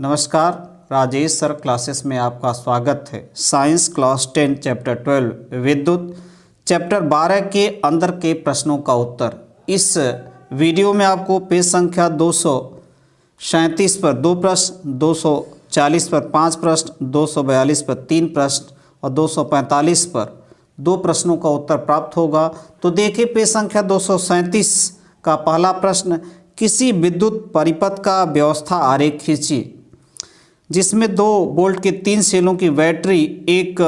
नमस्कार, Rajesh sir classes में आपका स्वागत है। साइंस क्लास 10 चैप्टर 12 विद्युत चैप्टर 12 के अंदर के प्रश्नों का उत्तर। इस वीडियो में आपको पेज संख्या 237 पर 2 प्रश्न, 240 पर 5 प्रश्न, 242 पर 3 प्रश्न और 245 पर 2 प्रश्नों का उत्तर प्राप्त होगा। तो देखिए पेज संख्या 237 का पहला प्रश्न, किसी विद्युत परिपथ का व्यवस्था आरेख खींचिए जिसमें 2 वोल्ट के 3 सेलों की बैटरी, एक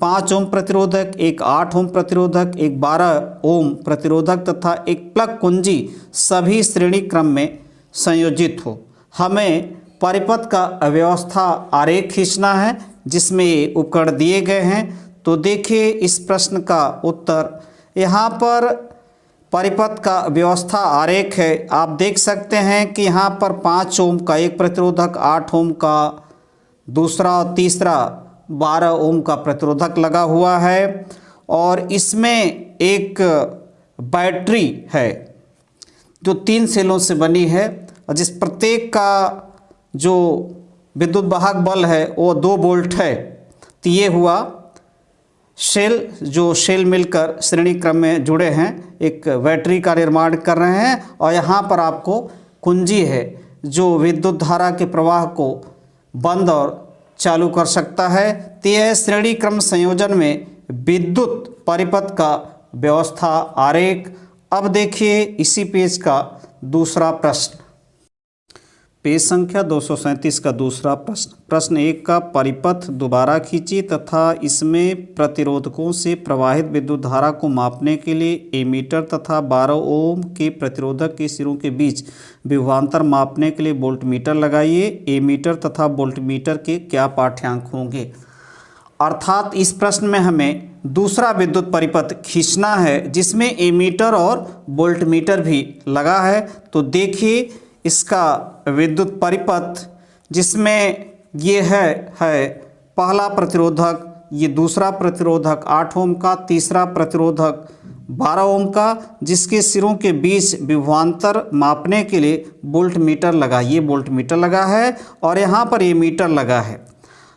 5 ओम प्रतिरोधक, एक 8 ओम प्रतिरोधक, एक 12 ओम प्रतिरोधक तथा एक प्लग कुंजी सभी श्रेणी क्रम में संयोजित हो। हमें परिपथ का अव्यवस्था आरेख खींचना है जिसमें ये उपकरण दिए गए हैं। तो देखिए इस प्रश्न का उत्तर, यहाँ पर परिपथ का व्यवस्था आरेख है। आप देख सकते हैं कि यहाँ पर 5 ओम का एक प्रतिरोधक, 8 ओम का दूसरा और तीसरा 12 ओम का प्रतिरोधक लगा हुआ है और इसमें एक बैटरी है जो 3 सेलों से बनी है और जिस प्रत्येक का जो विद्युत वाहक बल है वो 2 वोल्ट है। तो ये हुआ शेल, जो शेल मिलकर श्रेणी क्रम में जुड़े हैं, एक बैटरी का निर्माण कर रहे हैं और यहाँ पर आपको कुंजी है जो विद्युत धारा के प्रवाह को बंद और चालू कर सकता है। तो यह श्रेणी क्रम संयोजन में विद्युत परिपथ का व्यवस्था आरेख। अब देखिए इसी पेज का दूसरा प्रश्न, पेज संख्या 237 का दूसरा प्रश्न। प्रश्न 1 का, परिपथ दोबारा खींचिए तथा इसमें प्रतिरोधकों से प्रवाहित विद्युत धारा को मापने के लिए एमीटर तथा 12 ओम के प्रतिरोधक के सिरों के बीच विभवांतर मापने के लिए वोल्टमीटर लगाइए। एमीटर तथा वोल्टमीटर के क्या पाठ्यांक होंगे। अर्थात इस प्रश्न में हमें दूसरा विद्युत परिपथ खींचना है जिसमें एमीटर और वोल्टमीटर भी लगा है। तो देखिए इसका विद्युत परिपथ जिसमें ये है पहला प्रतिरोधक, ये दूसरा प्रतिरोधक 8 ओम का, तीसरा प्रतिरोधक 12 ओम का, जिसके सिरों के बीच विभवांतर मापने के लिए वोल्टमीटर लगा, ये वोल्टमीटर लगा है और यहाँ पर एमीटर लगा है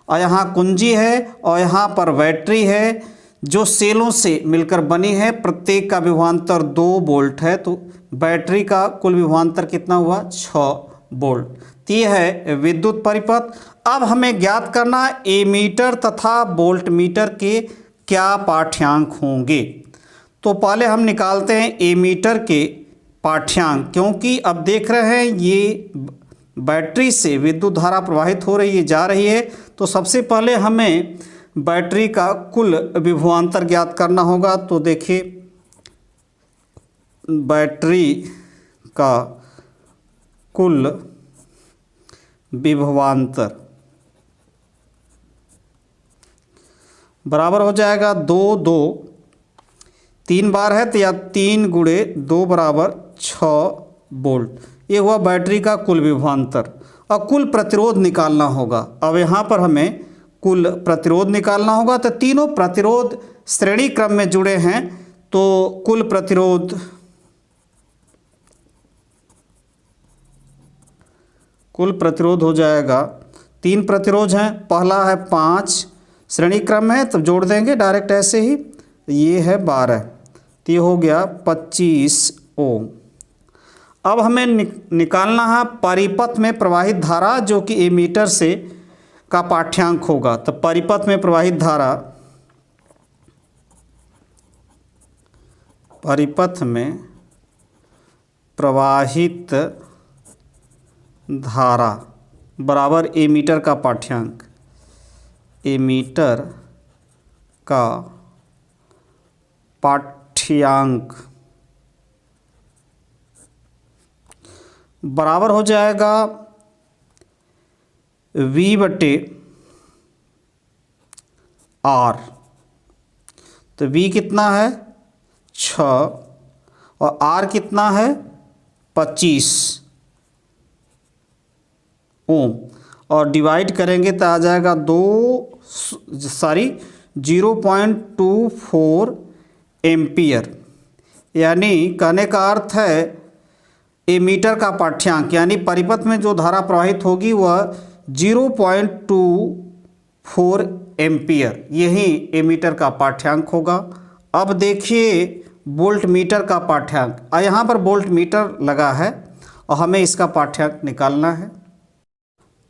और यहाँ कुंजी है और यहाँ पर बैटरी है जो सेलों से मिलकर बनी है। प्रत्येक का विभवांतर 2 वोल्ट है। तो बैटरी का कुल विभवांतर कितना हुआ, 6 वोल्ट। ये है विद्युत परिपथ। अब हमें ज्ञात करना एमीटर तथा वोल्टमीटर के क्या पाठ्यांक होंगे। तो पहले हम निकालते हैं एमीटर के पाठ्यांक, क्योंकि अब देख रहे हैं ये बैटरी से विद्युत धारा प्रवाहित हो रही है, जा रही है। तो सबसे पहले हमें बैटरी का कुल विभवांतर ज्ञात करना होगा। तो देखिए बैटरी का कुल विभवांतर बराबर हो जाएगा 2 3 बार है तो या 3 गुणे 2 बराबर 6 वोल्ट। ये हुआ बैटरी का कुल विभवांतर। और कुल प्रतिरोध निकालना होगा। अब यहाँ पर हमें कुल प्रतिरोध निकालना होगा। तो तीनों प्रतिरोध श्रेणी क्रम में जुड़े हैं तो कुल प्रतिरोध हो जाएगा, 3 प्रतिरोध हैं। पहला है 5, श्रेणी क्रम है तो जोड़ देंगे डायरेक्ट ऐसे ही। ये है 12, तो ये हो गया 25 ओम। अब हमें निकालना है परिपथ में प्रवाहित धारा जो कि एमीटर से का पाठ्यांक होगा। तो परिपथ में प्रवाहित धारा, परिपथ में प्रवाहित धारा बराबर एमीटर का पाठ्यांक, एमीटर का पाठ्यांक बराबर हो जाएगा V/R। तो V कितना है, 6 और R कितना है, 25 ओम। और डिवाइड करेंगे तो आ जाएगा 0.24 एम्पियर। यानी कहने का अर्थ है एमीटर का पाठ्यांक यानी परिपथ में जो धारा प्रवाहित होगी वह 0.24 एम्पियर, यही एमीटर का पाठ्यांक होगा। अब देखिए वोल्ट मीटर का पाठ्यांक, यहाँ पर वोल्ट मीटर लगा है और हमें इसका पाठ्यांक निकालना है।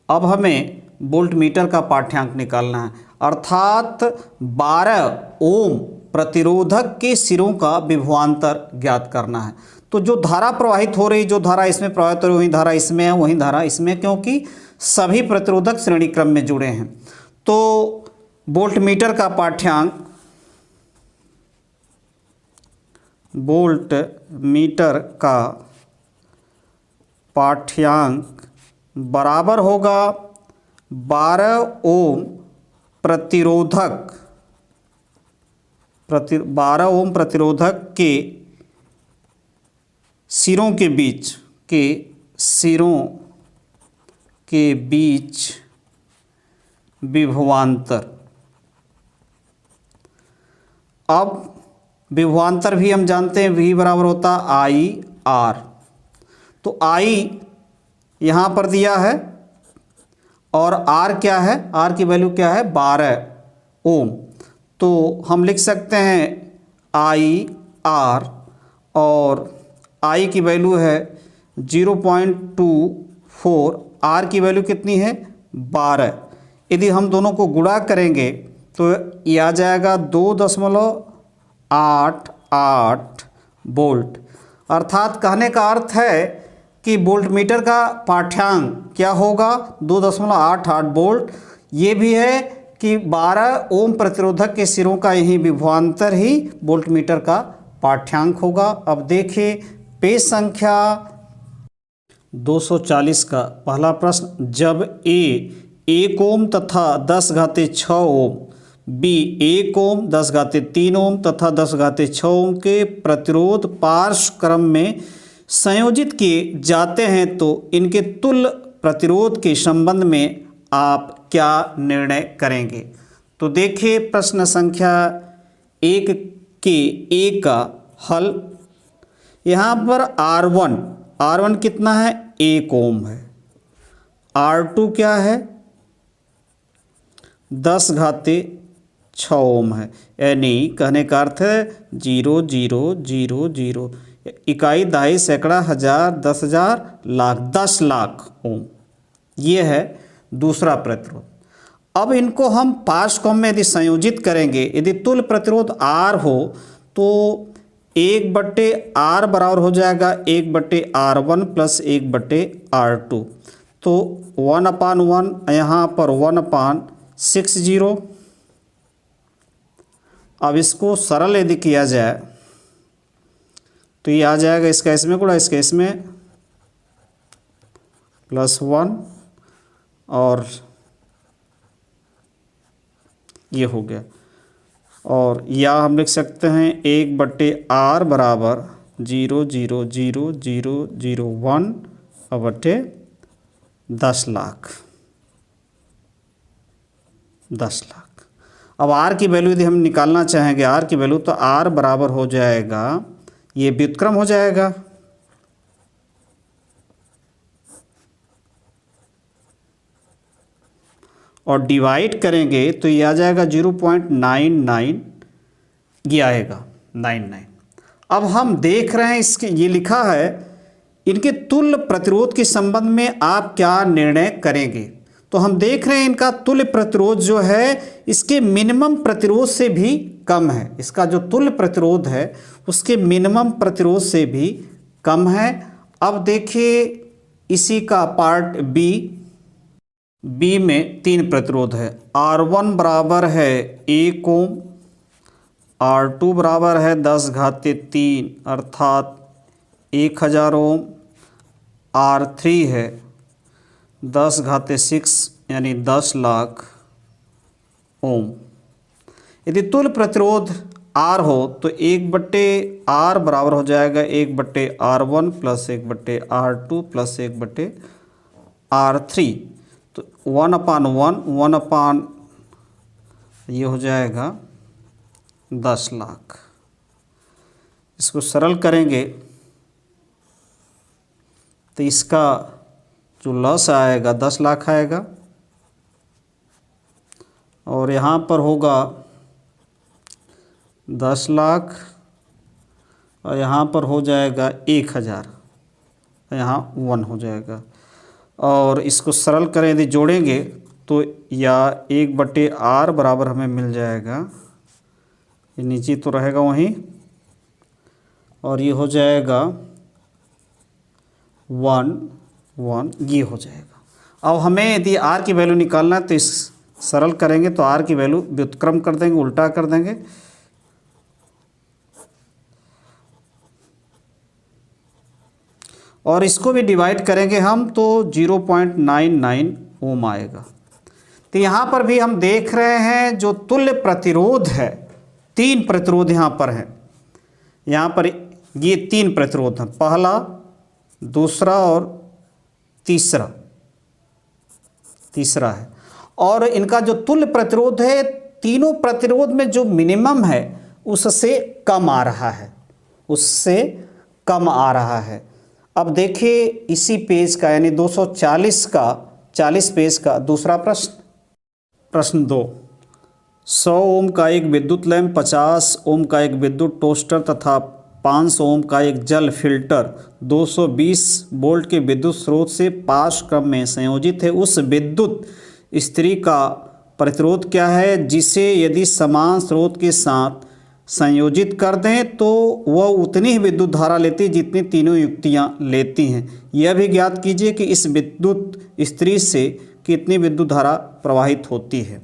अब हमें वोल्ट मीटर का पाठ्यांक निकालना है, अर्थात 12 ओम प्रतिरोधक के सिरों का विभवांतर ज्ञात करना है। तो जो धारा प्रवाहित हो रही, जो धारा इसमें प्रवाहित हो रही, वही धारा इसमें है, वही धारा इसमें, क्योंकि सभी प्रतिरोधक श्रेणी क्रम में जुड़े हैं। तो वोल्ट मीटर का पाठ्यांक, वोल्ट मीटर का पाठ्यांक बराबर होगा 12 ओम प्रतिरोधक 12 ओम प्रतिरोधक के सिरों के बीच विभवांतर। अब विभवांतर भी हम जानते हैं, V बराबर होता आई आर। तो I यहाँ पर दिया है और R क्या है, R की वैल्यू क्या है 12 ओम। तो हम लिख सकते हैं आई आर और I की वैल्यू है 0.24, R की वैल्यू कितनी है 12। यदि हम दोनों को गुणा करेंगे तो ये आ जाएगा 2.88 वोल्ट। अर्थात कहने का अर्थ है कि वोल्ट मीटर का पाठ्यांक क्या होगा 2.88 वोल्ट। ये भी है कि 12 ओम प्रतिरोधक के सिरों का यही विभवांतर ही वोल्ट मीटर का पाठ्यांक होगा। अब देखिए पेज संख्या 240 का पहला प्रश्न, जब A 1 ओम तथा 10⁻6 ओम, B 1 ओम 10⁻3 ओम तथा 10⁻6 ओम के प्रतिरोध पार्श्व क्रम में संयोजित किए जाते हैं तो इनके तुल्य प्रतिरोध के संबंध में आप क्या निर्णय करेंगे। तो देखिए प्रश्न संख्या 1 के A का हल। यहाँ पर R1 कितना है 1 ओम है, R2 क्या है 10⁻6 ओम है, यानी कहने का अर्थ है 0 0 0 0, इकाई दहाई सैकड़ा हजार 10,000 लाख 10 लाख ओम। ये है दूसरा प्रतिरोध। अब इनको हम पार्श्व क्रम में यदि संयोजित करेंगे, यदि तुल्य प्रतिरोध R हो तो 1/R बराबर हो जाएगा 1/R1 प्लस 1/R2। तो 1/1 यहाँ पर 1/60। अब इसको सरल यदि किया जाए तो ये आ जाएगा इसका इसमें गुणा, इसका इसमें +1 और ये हो गया। और या हम लिख सकते हैं 1/R बराबर 0 0 0 0 0 1 बटे 10 लाख। अब R की वैल्यू यदि हम निकालना चाहेंगे, R की वैल्यू, तो R बराबर हो जाएगा, ये व्युत्क्रम हो जाएगा और डिवाइड करेंगे तो ये आ जाएगा 0.99, ये आएगा 99। अब हम देख रहे हैं इसके ये लिखा है इनके तुल्य प्रतिरोध के संबंध में आप क्या निर्णय करेंगे। तो हम देख रहे हैं इनका तुल्य प्रतिरोध जो है इसके मिनिमम प्रतिरोध से भी कम है। इसका जो तुल्य प्रतिरोध है उसके मिनिमम प्रतिरोध से भी कम है। अब देखिए इसी का पार्ट बी में 3 प्रतिरोध है। R1 बराबर है 1 ओम, R2 बराबर है 10⁻³ अर्थात 1000 ओम, R3 है 10⁻6 यानी 10 लाख ओम। यदि तुल्य प्रतिरोध R हो तो 1/R बराबर हो जाएगा 1/R1 plus 1/R2 plus 1/R3। तो 1/1 ये हो जाएगा 10 लाख। इसको सरल करेंगे तो इसका जो लॉस आएगा 10 लाख आएगा और यहाँ पर होगा 10 लाख और यहाँ पर हो जाएगा 1000, यहाँ 1 हो जाएगा। और इसको सरल करें यदि जोड़ेंगे तो या 1/r बराबर हमें मिल जाएगा, ये नीचे तो रहेगा वहीं, और ये हो जाएगा 1 ये हो जाएगा। अब हमें यदि r की वैल्यू निकालना है तो इस सरल करेंगे तो r की वैल्यू व्युत्क्रम कर देंगे, उल्टा कर देंगे, और इसको भी डिवाइड करेंगे हम तो 0.99 ओम आएगा। तो यहाँ पर भी हम देख रहे हैं जो तुल्य प्रतिरोध है, 3 प्रतिरोध यहाँ पर हैं। यहाँ पर ये 3 प्रतिरोध हैं, पहला, दूसरा और तीसरा है। और इनका जो तुल्य प्रतिरोध है, तीनों प्रतिरोध में जो मिनिमम है उससे कम आ रहा है, उससे कम आ रहा है। अब देखिए इसी पेज का यानी 240 का 40 पेज का दूसरा प्रश्न 2। 100 ओम का एक विद्युत लैंप, 50 ओम का एक विद्युत टोस्टर तथा 500 ओम का एक जल फिल्टर 220 वोल्ट के विद्युत स्रोत से पार्श्व क्रम में संयोजित है। उस विद्युत स्त्री का प्रतिरोध क्या है जिसे यदि समान स्रोत के साथ संयोजित कर दें तो वह उतनी ही विद्युत धारा लेती है जितनी तीनों युक्तियां लेती हैं। यह भी ज्ञात कीजिए कि इस विद्युत स्त्री से कितनी विद्युत धारा प्रवाहित होती है।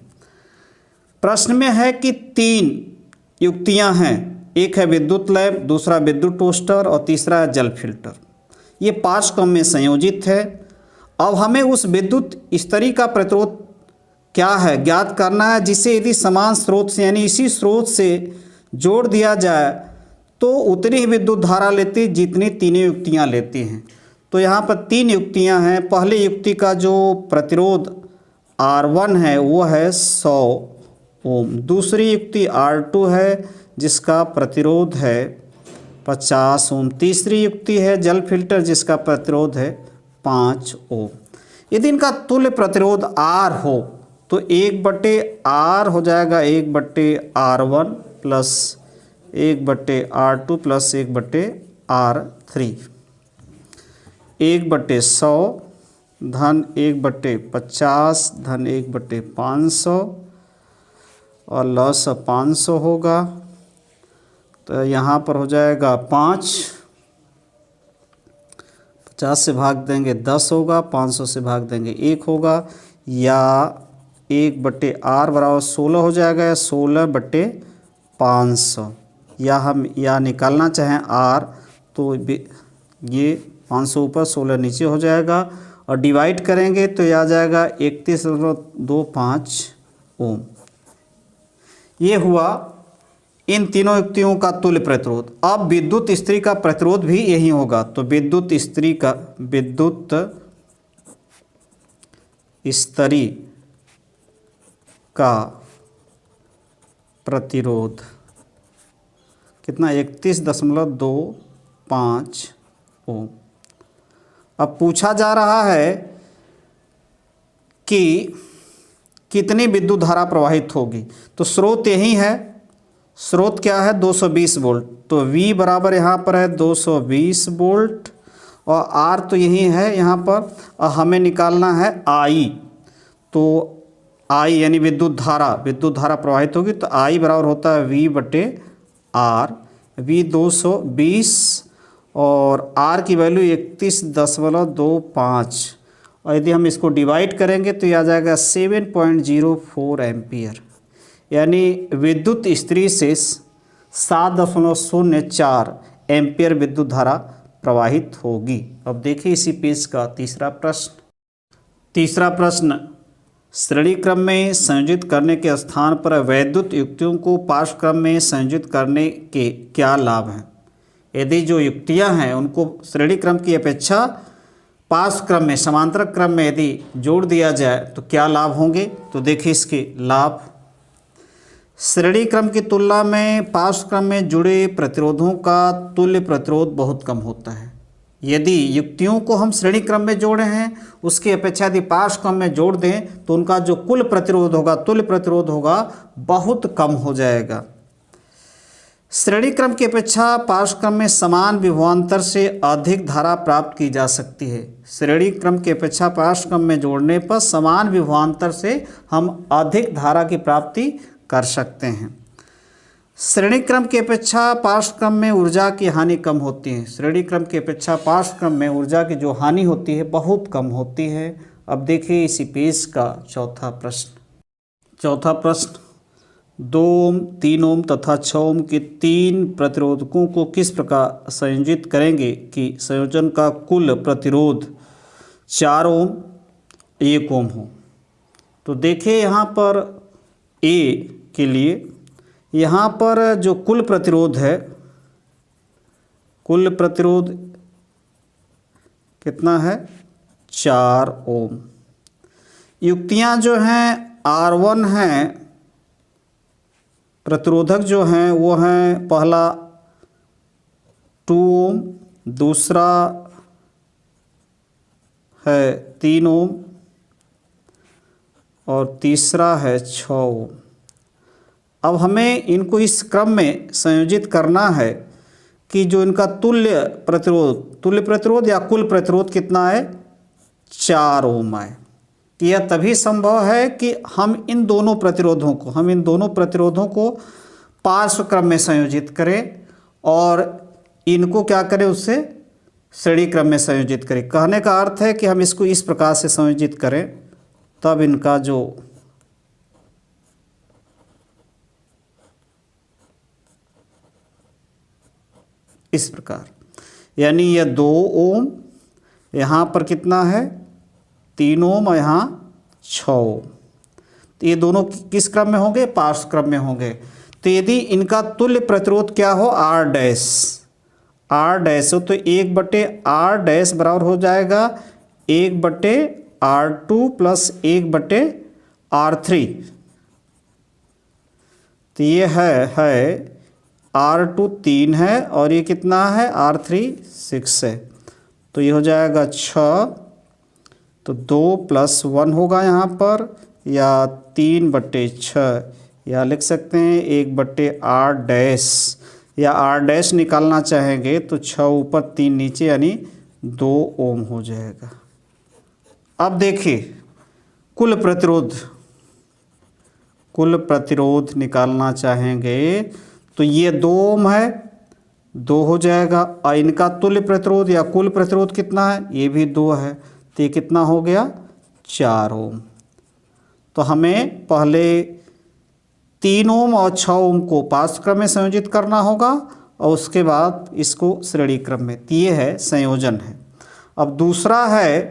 प्रश्न में है कि 3 युक्तियां हैं, एक है विद्युत लैंप, दूसरा विद्युत टोस्टर और तीसरा है जल फिल्टर। ये पार्श्व क्रम में संयोजित है। अब हमें उस विद्युत स्त्री का प्रतिरोध क्या है ज्ञात करना है जिसे यदि समान स्रोत से यानी इसी स्रोत से जोड़ दिया जाए तो उतनी ही विद्युत धारा लेती जितनी तीनों युक्तियां लेती हैं। तो यहाँ पर 3 युक्तियां हैं। पहली युक्ति का जो प्रतिरोध R1 है वो है 100 ओम। दूसरी युक्ति R2 है जिसका प्रतिरोध है 50 ओम। तीसरी युक्ति है जल फिल्टर जिसका प्रतिरोध है 5 ओम। यदि इनका तुल्य प्रतिरोध R हो तो 1/R हो जाएगा 1/R1 plus 1/R2 plus 1/R3। 1/100 धन 1/50 धन 1/500 और लॉस 500 होगा। तो यहाँ पर हो जाएगा 5, 50 से भाग देंगे 10 होगा, 500 से भाग देंगे 1 होगा, या 1/R बराबर 16 हो जाएगा या 16/500, या हम या निकालना चाहें R तो ये 500 ऊपर 16 नीचे हो जाएगा और डिवाइड करेंगे तो यह आ जाएगा 31.25 ओम। ये हुआ इन तीनों युक्तियों का तुल्य प्रतिरोध। अब विद्युत स्त्री का प्रतिरोध भी यही होगा। तो विद्युत स्त्री का प्रतिरोध कितना 31.25 ओम। अब पूछा जा रहा है कि कितनी विद्युत धारा प्रवाहित होगी। तो स्रोत यही है, स्रोत क्या है 220 वोल्ट, तो V बराबर यहाँ पर है 220 वोल्ट और R तो यही है यहाँ पर, और हमें निकालना है I। तो I यानी विद्युत धारा प्रवाहित होगी तो I बराबर होता है V/R। V 220 और R की वैल्यू 31.25, और यदि हम इसको डिवाइड करेंगे तो यह आ जाएगा 7.04 एम्पियर, यानी विद्युत स्त्री से 7.04 एम्पियर विद्युत धारा प्रवाहित होगी। अब देखिए इसी पेज का तीसरा प्रश्न श्रेणी क्रम में संयोजित करने के स्थान पर वैद्युत युक्तियों को पार्श्व क्रम में संयोजित करने के क्या लाभ हैं। यदि जो युक्तियां हैं उनको श्रेणी क्रम की अपेक्षा पार्श्व क्रम में समांतर क्रम में यदि जोड़ दिया जाए तो क्या लाभ होंगे। तो देखिए इसके लाभ। श्रेणी क्रम की तुलना में पार्श्व क्रम में जुड़े प्रतिरोधों का तुल्य प्रतिरोध बहुत कम होता है। यदि युक्तियों को हम श्रेणी क्रम में जोड़े हैं उसकी अपेक्षा यदि पार्श्व क्रम में जोड़ दें तो उनका जो कुल प्रतिरोध होगा, तुल्य प्रतिरोध होगा, बहुत कम हो जाएगा। श्रेणी क्रम की अपेक्षा पार्श्व क्रम में समान विभवांतर से अधिक धारा प्राप्त की जा सकती है। श्रेणी क्रम की अपेक्षा पार्श्व क्रम में जोड़ने पर समान विभवांतर से हम अधिक धारा की प्राप्ति कर सकते हैं। श्रेणी क्रम की अपेक्षा पार्श्व क्रम में ऊर्जा की हानि कम होती है। श्रेणी क्रम की अपेक्षा पार्श्व क्रम में ऊर्जा की जो हानि होती है बहुत कम होती है। अब देखिए इसी पेज का चौथा प्रश्न 2 ओम, 3 ओम तथा 6 ओम के 3 प्रतिरोधकों को किस प्रकार संयोजित करेंगे कि संयोजन का कुल प्रतिरोध 4 ओम 1 ओम हो। तो देखिए यहाँ पर ए के लिए यहाँ पर जो कुल प्रतिरोध है, कुल प्रतिरोध कितना है 4 ओम। युक्तियाँ जो हैं R1 हैं, प्रतिरोधक जो हैं वो हैं पहला 2 ओम, दूसरा है 3 ओम और तीसरा है 6 ओम। अब हमें इनको इस क्रम में संयोजित करना है कि जो इनका तुल्य प्रतिरोध या कुल प्रतिरोध कितना है 4 ओम है। यह तभी संभव है कि हम इन दोनों प्रतिरोधों को पार्श्व क्रम में संयोजित करें और इनको क्या करें, उससे श्रेणी क्रम में संयोजित करें। कहने का अर्थ है कि हम इसको इस प्रकार से संयोजित करें तब इनका जो इस प्रकार, यानी यह 2 ओम, यहाँ पर कितना है 3 ओम और यहाँ 6 ओम। तो ये दोनों किस क्रम में होंगे, पार्श्व क्रम में होंगे। तो यदि इनका तुल्य प्रतिरोध क्या हो R डैश हो तो 1/R डैश बराबर हो जाएगा 1/R2 प्लस 1/R3। तो ये है R2 3 है और ये कितना है R3 6 है। तो ये हो जाएगा 6, तो 2 + 1 होगा यहाँ पर, या 3/6, या लिख सकते हैं 1/R डैश, या R डैश निकालना चाहेंगे तो 6 ऊपर 3 नीचे यानी 2 ओम हो जाएगा। अब देखिए कुल प्रतिरोध निकालना चाहेंगे तो ये 2 ओम है, 2 हो जाएगा, और इनका तुल्य प्रतिरोध या कुल प्रतिरोध कितना है, ये भी 2 है, तो ये कितना हो गया 4 ओम। तो हमें पहले 3 ओम और 6 ओम को पार्श्व क्रम में संयोजित करना होगा और उसके बाद इसको श्रेणी क्रम में। तो ये है संयोजन है। अब दूसरा है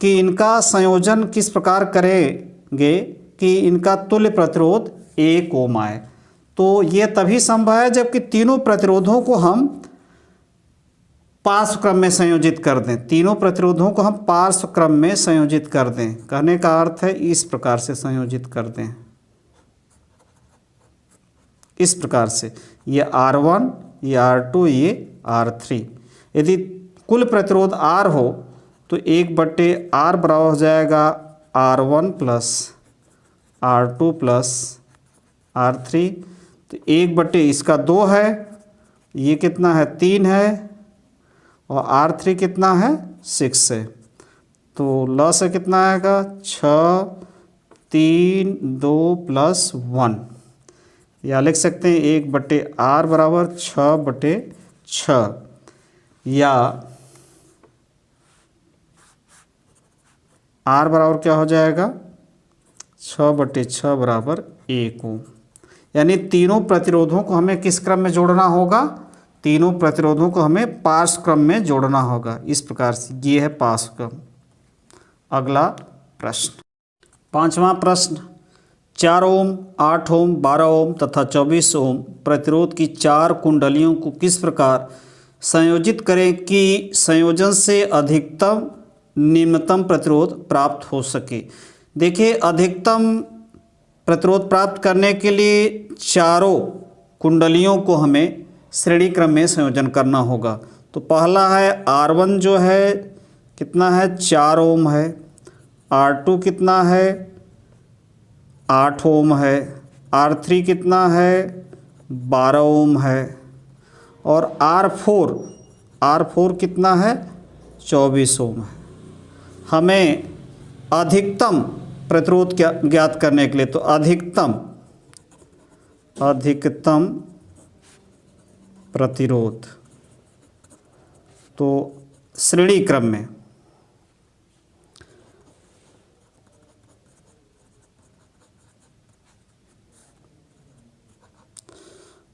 कि इनका संयोजन किस प्रकार करेंगे कि इनका तुल्य प्रतिरोध 1 ओम आए। तो ये तभी संभव है जबकि तीनों प्रतिरोधों को हम पार्श्व क्रम में संयोजित कर दें। तीनों प्रतिरोधों को हम पार्श्व क्रम में संयोजित कर दें। कहने का अर्थ है इस प्रकार से संयोजित कर दें, इस प्रकार से, ये R1, ये R2, ये R3। यदि कुल प्रतिरोध R हो तो 1/R बराबर हो जाएगा R1 plus R2 plus R3। तो 1/ इसका 2 है, ये कितना है 3 है, और R3 कितना है 6 है। तो लॉस है कितना आएगा 6, 3, 2 + 1, या लिख सकते हैं 1/R बराबर 6/6, या R बराबर क्या हो जाएगा 6/6 बराबर 1 ओम। यानी तीनों प्रतिरोधों को हमें किस क्रम में जोड़ना होगा, तीनों प्रतिरोधों को हमें पार्श्व क्रम में जोड़ना होगा। इस प्रकार से ये है पार्श्व क्रम। अगला प्रश्न, 5वां प्रश्न, 4 ओम, 8 ओम, 12 ओम तथा 24 ओम प्रतिरोध की 4 कुंडलियों को किस प्रकार संयोजित करें कि संयोजन से अधिकतम निम्नतम प्रतिरोध प्राप्त हो सके। देखिए अधिकतम प्रतिरोध प्राप्त करने के लिए चारों कुंडलियों को हमें श्रेणी क्रम में संयोजन करना होगा। तो पहला है R1 जो है कितना है 4 ओम है, R2 कितना है 8 ओम है, R3 कितना है 12 ओम है और R4 कितना है 24 ओम है। हमें अधिकतम प्रतिरोध ज्ञात करने के लिए तो अधिकतम प्रतिरोध तो श्रेणी क्रम में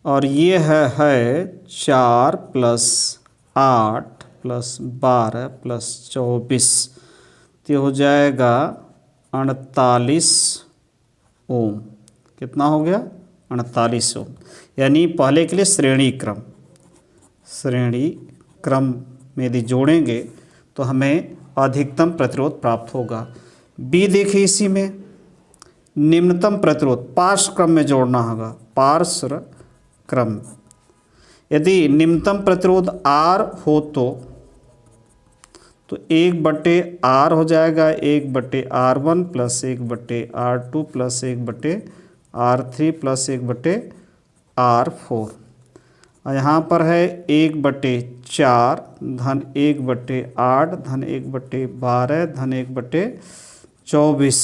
और ये है 4 + 8 + 12 + 24 तो ये हो जाएगा 48 ओम। कितना हो गया 48 ओम। यानी पहले के लिए श्रेणी क्रम में यदि जोड़ेंगे तो हमें अधिकतम प्रतिरोध प्राप्त होगा। बी देखिए इसी में निम्नतम प्रतिरोध पार्श्व क्रम में जोड़ना होगा, पार्श्व क्रम। यदि निम्नतम प्रतिरोध R हो तो 1/R हो जाएगा, 1/R1 + 1/R2 + 1/R3 + 1/R4 और यहाँ पर है 1/4 धन 1/8 धन 1/12 धन 1/24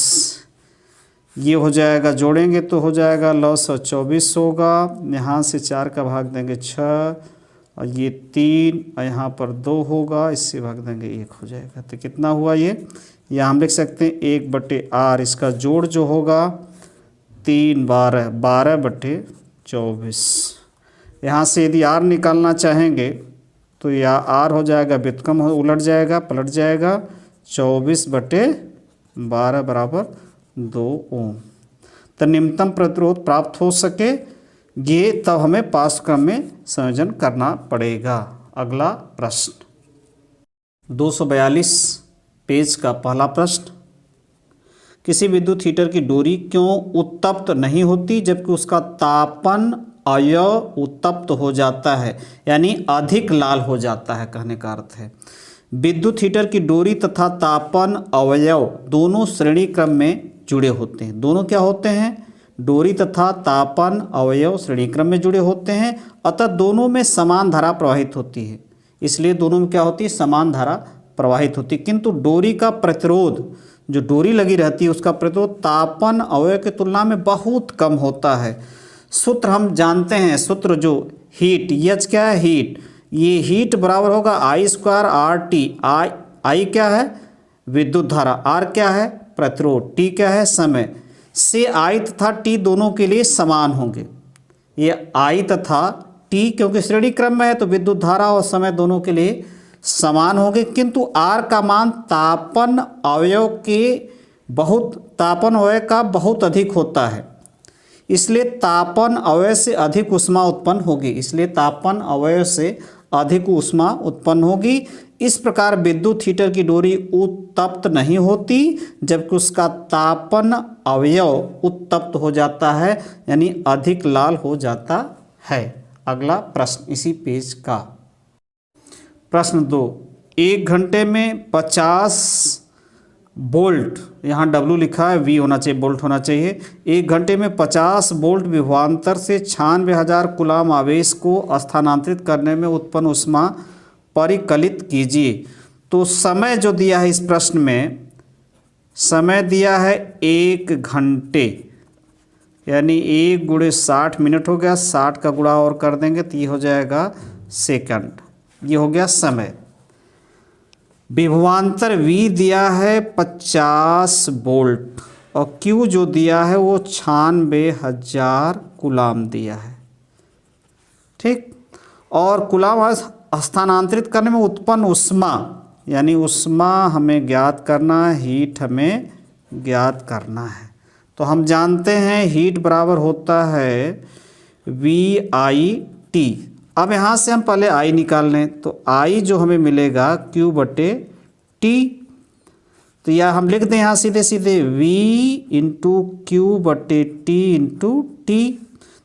ये हो जाएगा। जोड़ेंगे तो हो जाएगा 924 होगा। यहाँ से 4 का भाग देंगे 6 और ये 3 और यहाँ पर 2 होगा, इससे भाग देंगे 1 हो जाएगा। तो कितना हुआ ये या हम लिख सकते हैं 1/R इसका जोड़ जो होगा 3 12 12/24। यहाँ से यदि R निकालना चाहेंगे तो या R हो जाएगा व्युत्क्रम उलट जाएगा पलट जाएगा 24/12 = 2 ओम। तो निम्नतम प्रतिरोध प्राप्त हो सके ये तब हमें पार्श्व क्रम में संयोजन करना पड़ेगा। अगला प्रश्न 242 पेज का पहला प्रश्न, किसी विद्युत हीटर की डोरी क्यों उत्तप्त नहीं होती जबकि उसका तापन अवयव उत्तप्त हो जाता है, यानी अधिक लाल हो जाता है। कहने का अर्थ है विद्युत हीटर की डोरी तथा तापन अवयव दोनों श्रेणी क्रम में जुड़े होते हैं। दोनों क्या होते हैं, डोरी तथा तापन अवयव श्रेणी क्रम में जुड़े होते हैं, अतः दोनों में समान धारा प्रवाहित होती है। इसलिए दोनों में क्या होती है, समान धारा प्रवाहित होती है। किंतु डोरी का प्रतिरोध, जो डोरी लगी रहती है उसका प्रतिरोध तापन अवयव की तुलना में बहुत कम होता है। सूत्र हम जानते हैं, सूत्र जो हीट, H क्या है हीट, ये हीट बराबर होगा I² RT। I क्या है विद्युत धारा, R क्या है प्रतिरोध, T क्या है समय, से I तथा T दोनों के लिए समान होंगे। ये I तथा T क्योंकि श्रेणी क्रम में है तो विद्युत धारा और समय दोनों के लिए समान होंगे। किंतु R का मान तापन अवयव का बहुत अधिक होता है, इसलिए तापन अवयव से अधिक ऊष्मा उत्पन्न होगी। इसलिए तापन अवयव से अधिक ऊष्मा उत्पन्न होगी। इस प्रकार विद्युत हीटर की डोरी उत्तप्त नहीं होती जबकि उसका तापन अवयव उत्तप्त हो जाता है, यानी अधिक लाल हो जाता है। अगला प्रश्न इसी पेज का प्रश्न 2, 1 घंटे में 50 वोल्ट, यहाँ W लिखा है, V होना चाहिए, वोल्ट होना चाहिए। 1 घंटे में 50 वोल्ट विभवांतर से 96,000 कूलाम आवेश को स्थानांतरित करने में उत्पन्न ऊष्मा परिकलित कीजिए। तो समय जो दिया है इस प्रश्न में, समय दिया है 1 घंटे, यानी 1 × 60 मिनट हो गया, 60 का गुणा और कर देंगे तो ये हो जाएगा सेकंड। ये हो गया समय। विभवांतर V दिया है 50 वोल्ट और Q जो दिया है वो 96,000 कूलाम दिया है, ठीक। और कूलाम स्थानांतरित करने में उत्पन्न ऊष्मा, यानी ऊष्मा हमें ज्ञात करना है, हीट हमें ज्ञात करना है। तो हम जानते हैं हीट बराबर होता है VIT। अब यहाँ से हम पहले I निकाल लें तो I जो हमें मिलेगा Q/T। तो या हम लिख दें यहाँ सीधे सीधे V × Q/T × T।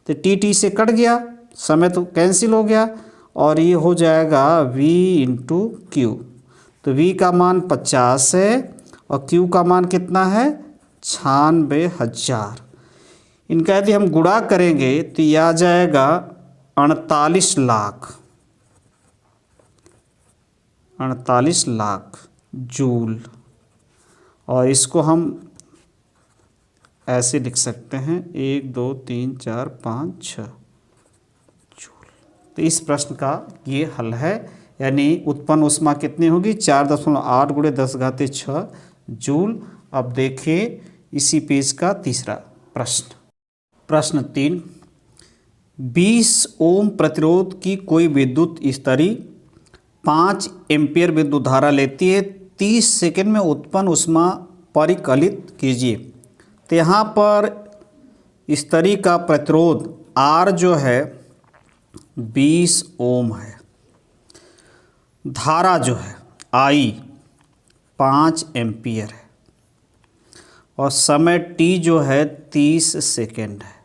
तो T से कट गया, समय तो कैंसिल हो गया और ये हो जाएगा V इंटू क्यू। तो V का मान 50 है और Q का मान कितना है 96,000। इनका यदि हम गुणा करेंगे तो यह आ जाएगा 48 लाख, 48 लाख जूल। और इसको हम ऐसे लिख सकते हैं 1 2 3 4 5 6 जूल। तो इस प्रश्न का ये हल है, यानी उत्पन्न ऊष्मा कितनी होगी 4.8 गुणे 10⁻6 जूल। अब देखिए इसी पेज का तीसरा प्रश्न। प्रश्न 3, 20 ओम प्रतिरोध की कोई विद्युत स्थरी 5 एम्पीयर विद्युत धारा लेती है, 30 सेकंड में उत्पन्न ऊष्मा परिकलित कीजिए। तो यहाँ पर स्थरी का प्रतिरोध R जो है 20 ओम है, धारा जो है I 5 एम्पीयर है और समय T जो है 30 सेकेंड है।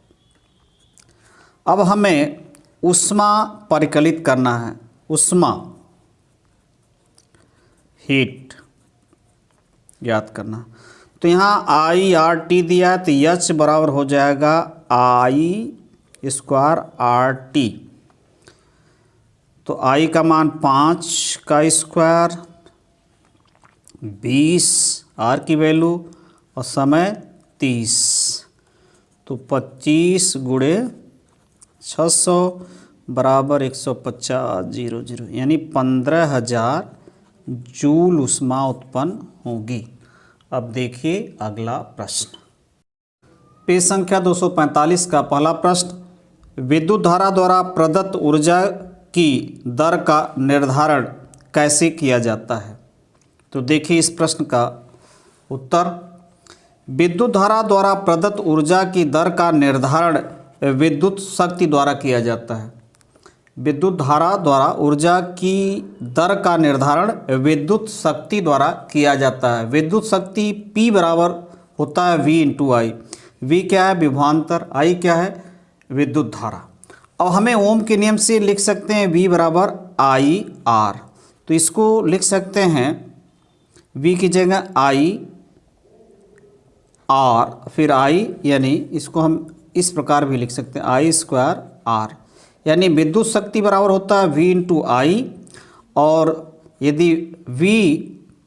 अब हमें ऊष्मा परिकलित करना है, ऊष्मा हीट याद करना। तो यहाँ IRT दिया है तो H बराबर हो जाएगा I स्क्वायर RT। तो I का मान 5 का स्क्वायर, 20 R की वैल्यू और समय 30, तो 25 गुणे 600 बराबर 150 यानी 15,000 जूल ऊष्मा उत्पन्न होगी। अब देखिए अगला प्रश्न। पेज संख्या 245 का पहला प्रश्न, विद्युत धारा द्वारा प्रदत्त ऊर्जा की दर का निर्धारण कैसे किया जाता है। तो देखिए इस प्रश्न का उत्तर, विद्युत धारा द्वारा प्रदत्त ऊर्जा की दर का निर्धारण विद्युत शक्ति द्वारा किया जाता है। विद्युत धारा द्वारा ऊर्जा की दर का निर्धारण विद्युत शक्ति द्वारा किया जाता है। विद्युत शक्ति P बराबर होता है V इंटू आई। V क्या है विभवांतर, I क्या है विद्युत धारा। अब हमें ओम के नियम से लिख सकते हैं V बराबर IR। तो इसको लिख सकते हैं V की जगह IR फिर I, यानी इसको हम इस प्रकार भी लिख सकते हैं I स्क्वायर R, यानी विद्युत शक्ति बराबर होता है V इंटू आई। और यदि V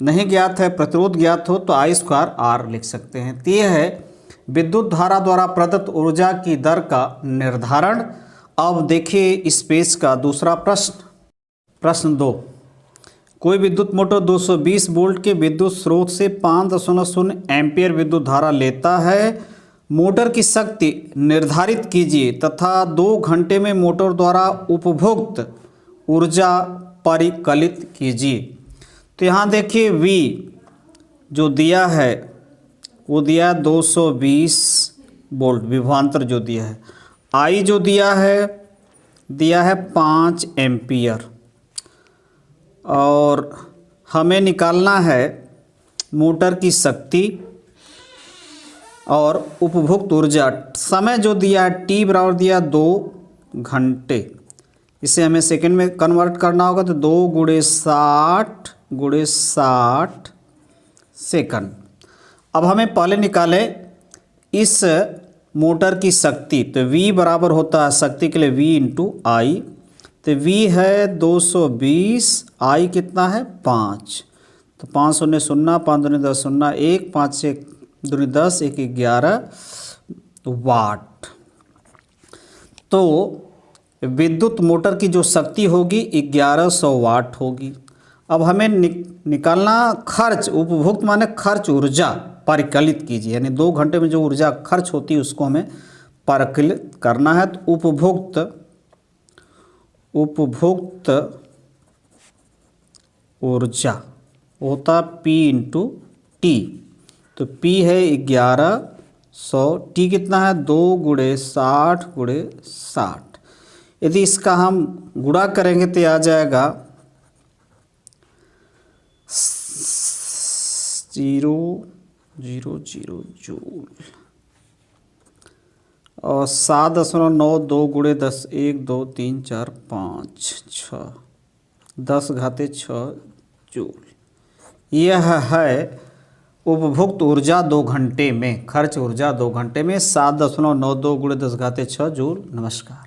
नहीं ज्ञात है, प्रतिरोध ज्ञात हो, तो I स्क्वायर R लिख सकते हैं। तो यह है विद्युत धारा द्वारा प्रदत्त ऊर्जा की दर का निर्धारण। अब देखिए इस पेज का दूसरा प्रश्न। प्रश्न 2, कोई विद्युत मोटर 220 वोल्ट के विद्युत स्रोत से 5.0 एम्पीयर विद्युत धारा लेता है। मोटर की शक्ति निर्धारित कीजिए तथा 2 घंटे में मोटर द्वारा उपभोक्त ऊर्जा परिकलित कीजिए। तो यहाँ देखिए V जो दिया है वो दिया 220 वोल्ट विभवांतर जो दिया है, I जो दिया है 5 एम्पीयर, और हमें निकालना है मोटर की शक्ति और उपभोक्त ऊर्जा। समय जो दिया है T बराबर दिया 2 घंटे, इसे हमें सेकंड में कन्वर्ट करना होगा, तो 2 गुणे 60 सेकंड। अब हमें पहले निकाले इस मोटर की शक्ति। तो V बराबर होता है शक्ति के लिए V इंटू आई। तो V है 220, I कितना है 5, तो 5 शून्य 0, 5 दूनी 10 0, 1, 5 से दूनी 10, 1 11 वाट। तो विद्युत मोटर की जो शक्ति होगी 1100 वाट होगी। अब हमें निकालना खर्च, उपभोक्त माने खर्च ऊर्जा परिकलित कीजिए, यानी 2 घंटे में जो ऊर्जा खर्च होती है उसको हमें परिकलित करना है। तो उपभोक्त ऊर्जा होता P इंटू T। तो P है 1100, T कितना है 2 गुणे 60 गुणे 60। यदि इसका हम गुणा करेंगे तो आ जाएगा 000 जूल। और 7.92 गुणे 10 1 2 3 4 5 6 10 घाते 6 जूल। यह है उपभुक्त ऊर्जा 2 घंटे में, खर्च ऊर्जा 2 घंटे में 7.92 गुणे 10 घाते 6 जूल। नमस्कार।